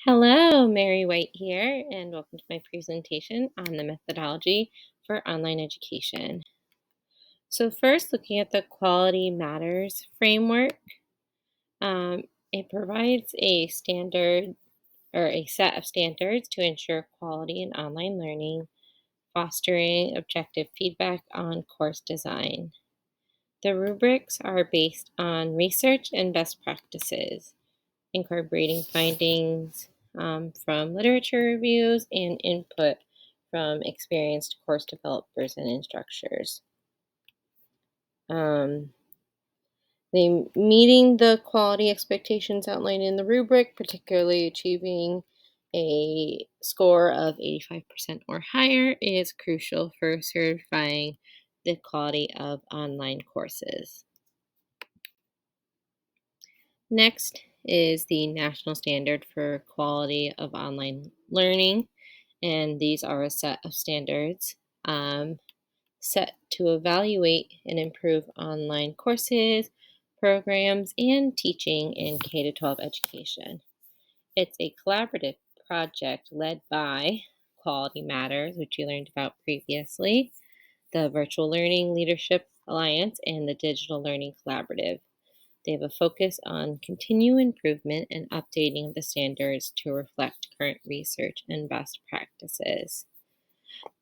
Hello, Mary White here, and welcome to my presentation on the methodology for online education. So first, looking at the Quality Matters framework, it provides a standard or a set of standards to ensure quality in online learning, fostering objective feedback on course design. The rubrics are based on research and best practices, incorporating findings from literature reviews and input from experienced course developers and instructors. They meeting the quality expectations outlined in the rubric, particularly achieving a score of 85% or higher, is crucial for certifying the quality of online courses. Next is the National Standard for Quality of Online Learning, and these are a set of standards set to evaluate and improve online courses, programs, and teaching in K-12 education. It's a collaborative project led by Quality Matters, which you learned about previously, the Virtual Learning Leadership Alliance, and the Digital Learning Collaborative. They have a focus on continual improvement and updating of the standards to reflect current research and best practices.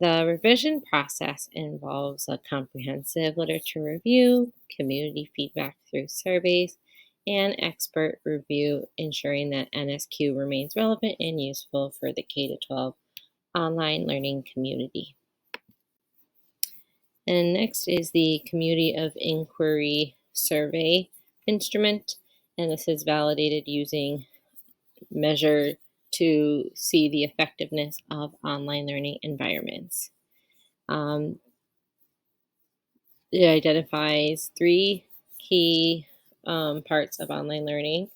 The revision process involves a comprehensive literature review, community feedback through surveys, and expert review, ensuring that NSQ remains relevant and useful for the K-12 online learning community. And next is the Community of Inquiry Survey instrument, and this is validated using measure to see the effectiveness of online learning environments. It identifies three key parts of online learning: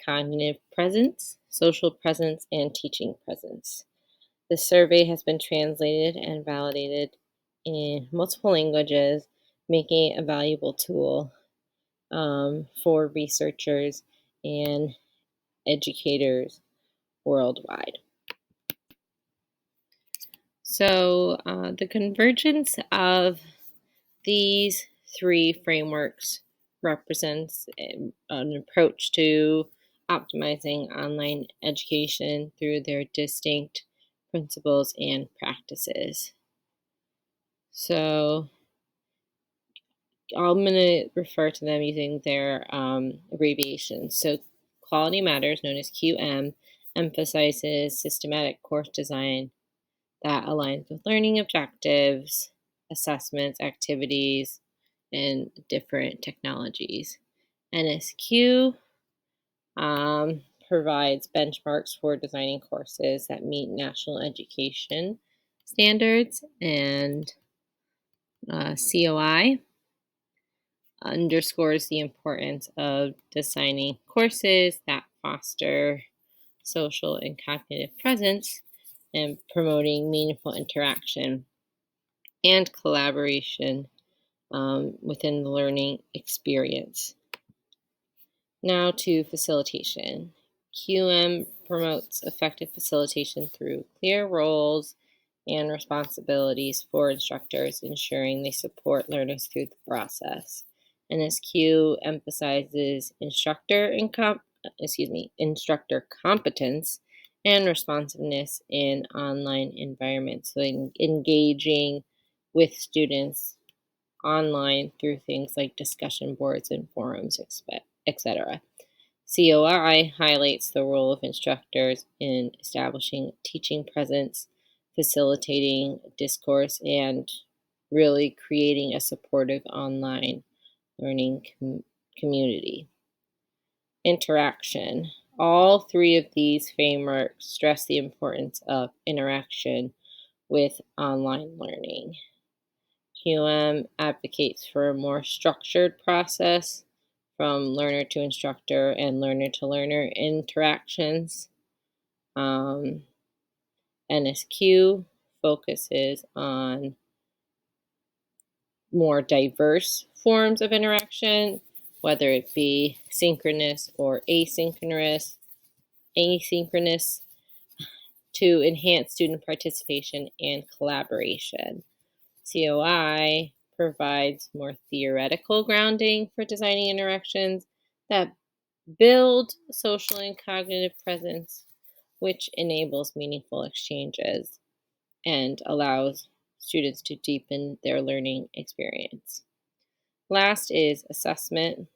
cognitive presence, social presence, and teaching presence. The survey has been translated and validated in multiple languages, making it a valuable tool for researchers and educators worldwide. So the convergence of these three frameworks represents an approach to optimizing online education through their distinct principles and practices. So I'm going to refer to them using their abbreviations. So Quality Matters, known as QM, emphasizes systematic course design that aligns with learning objectives, assessments, activities, and different technologies. NSQ provides benchmarks for designing courses that meet national education standards, and COI underscores the importance of designing courses that foster social and cognitive presence and promoting meaningful interaction and collaboration within the learning experience. Now to facilitation. QM promotes effective facilitation through clear roles and responsibilities for instructors, ensuring they support learners through the process. NSQ emphasizes instructor competence and responsiveness in online environments, so engaging with students online through things like discussion boards and forums, etc. COI highlights the role of instructors in establishing teaching presence, facilitating discourse, and really creating a supportive online learning community. Interaction. All three of these frameworks stress the importance of interaction with online learning. QM advocates for a more structured process from learner to instructor and learner to learner interactions. NSQ focuses on more diverse forms of interaction, whether it be synchronous or asynchronous. asynchronous to enhance student participation and collaboration. COI provides more theoretical grounding for designing interactions that build social and cognitive presence, which enables meaningful exchanges and allows students to deepen their learning experience. Last is assessment.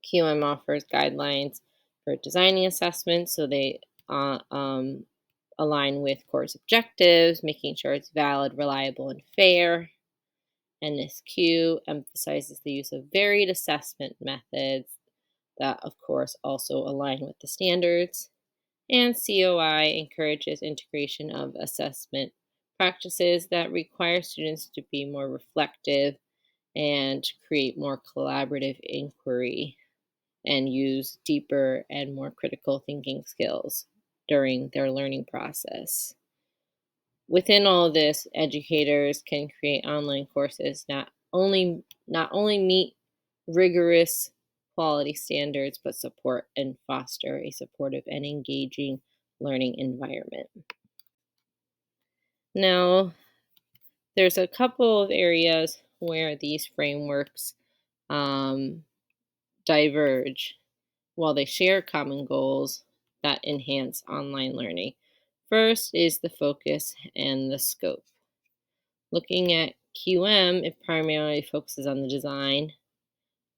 QM offers guidelines for designing assessments so they align with course objectives, making sure it's valid, reliable, and fair. NSQ emphasizes the use of varied assessment methods that, of course, also align with the standards. And COI encourages integration of assessment practices that require students to be more reflective and create more collaborative inquiry and use deeper and more critical thinking skills during their learning process. Within all of this, educators can create online courses not only meet rigorous quality standards, but support and foster a supportive and engaging learning environment. Now, there's a couple of areas where these frameworks um, diverge while they share common goals that enhance online learning. First is the focus and the scope. Looking at QM, it primarily focuses on the design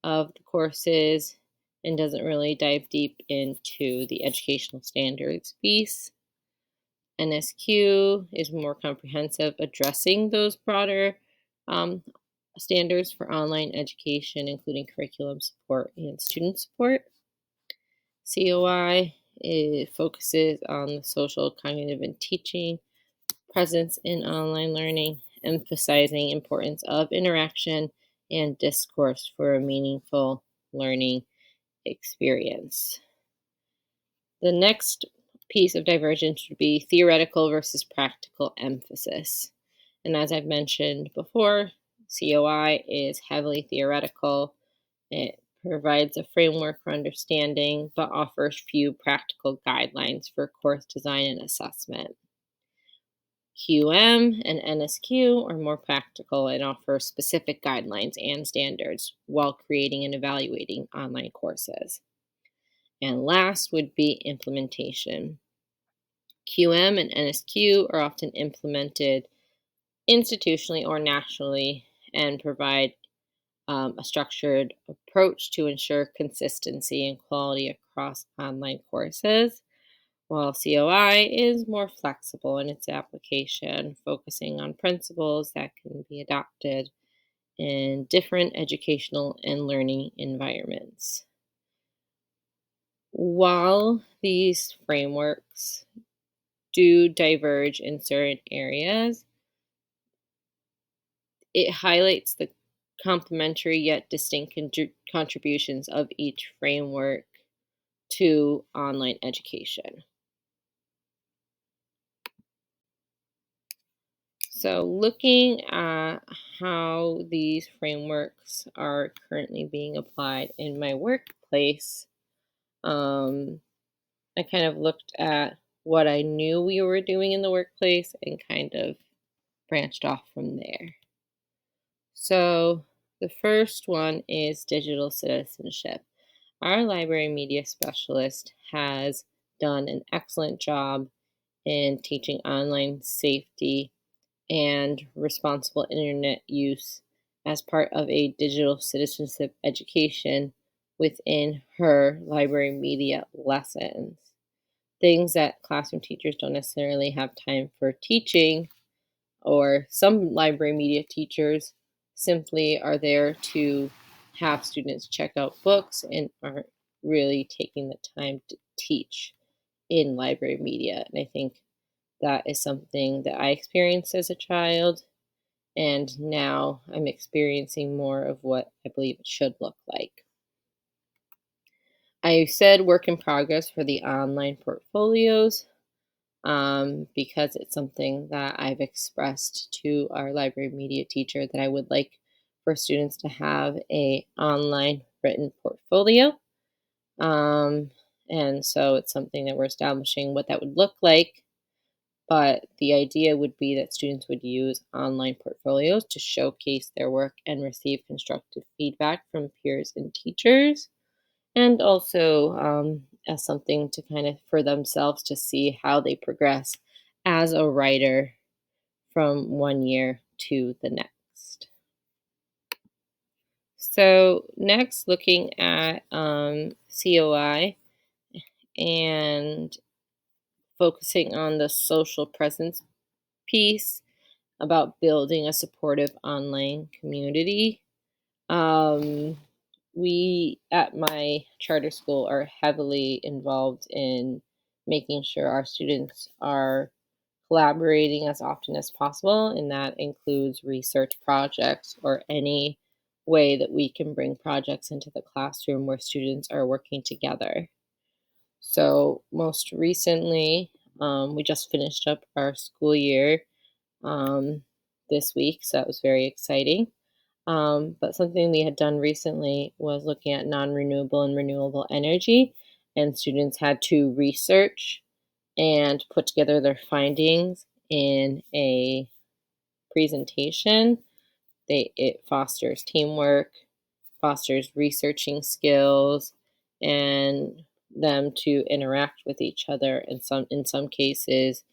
of the courses and doesn't really dive deep into the educational standards piece. NSQ is more comprehensive, addressing those broader um, standards for online education, including curriculum support and student support. COI, it focuses on the social, cognitive, and teaching presence in online learning, emphasizing importance of interaction and discourse for a meaningful learning experience. The next piece of divergence would be theoretical versus practical emphasis. And as I've mentioned before, COI is heavily theoretical. It provides a framework for understanding, but offers few practical guidelines for course design and assessment. QM and NSQ are more practical and offer specific guidelines and standards while creating and evaluating online courses. And last would be implementation. QM and NSQ are often implemented institutionally or nationally and provide a structured approach to ensure consistency and quality across online courses, while COI is more flexible in its application, focusing on principles that can be adopted in different educational and learning environments. While these frameworks do diverge in certain areas, it highlights the complementary yet distinct contributions of each framework to online education. So, looking at how these frameworks are currently being applied in my workplace, I kind of looked at what I knew we were doing in the workplace and kind of branched off from there. So, the first one is digital citizenship. Our library media specialist has done an excellent job in teaching online safety and responsible internet use as part of a digital citizenship education within her library media lessons. Things that classroom teachers don't necessarily have time for teaching, or some library media teachers simply are there to have students check out books and aren't really taking the time to teach in library media. And I think that is something that I experienced as a child, and now I'm experiencing more of what I believe it should look like. I said work in progress for the online portfolios because it's something that I've expressed to our library media teacher that I would like for students to have a online written portfolio. And so it's something that we're establishing what that would look like. But the idea would be that students would use online portfolios to showcase their work and receive constructive feedback from peers and teachers, and also as something to kind of for themselves to see how they progress as a writer from one year to the next. So, next, looking at COI and focusing on the social presence piece about building a supportive online community. Um, we at my charter school are heavily involved in making sure our students are collaborating as often as possible, and that includes research projects or any way that we can bring projects into the classroom where students are working together. So, most recently, we just finished up our school year um, this week, so that was very exciting. But something we had done recently was looking at non renewable and renewable energy, and students had to research and put together their findings in a presentation. It fosters teamwork, fosters researching skills, and them to interact with each other in some cases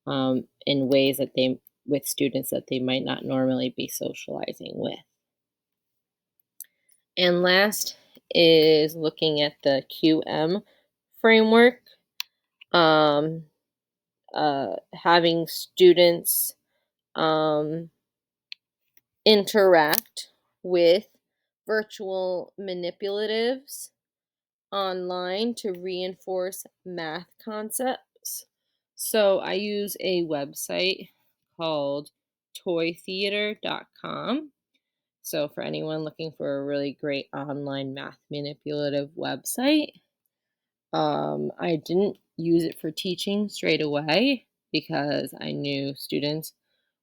in ways that they with students that they might not normally be socializing with. And last is looking at the QM framework, um, having students um, interact with virtual manipulatives online to reinforce math concepts. So I use a website called toytheater.com. So for anyone looking for a really great online math manipulative website, I didn't use it for teaching straight away because I knew students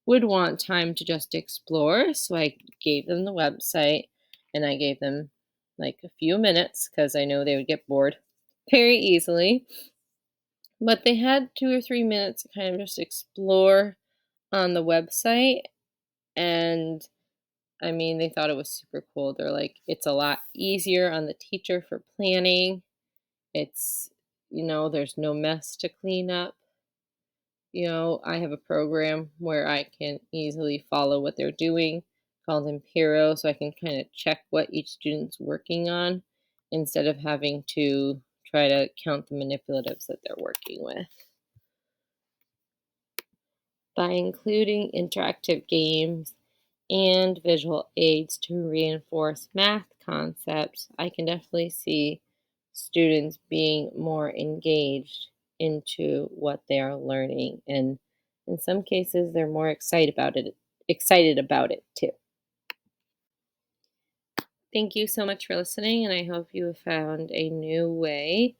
would want time to just explore. So I gave them the website and I gave them like a few minutes because I know they would get bored very easily. But they had 2 or 3 minutes to kind of just explore on the website. And I mean, they thought it was super cool. They're like, it's a lot easier on the teacher for planning. It's, there's no mess to clean up. I have a program where I can easily follow what they're doing called Impero, so I can kind of check what each student's working on instead of having to try to count the manipulatives that they're working with. By including interactive games and visual aids to reinforce math concepts, I can definitely see students being more engaged into what they are learning, and in some cases they're more excited about it too. Thank you so much for listening, and I hope you have found a new way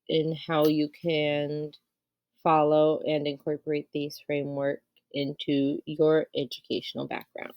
in how you can follow and incorporate these framework into your educational background.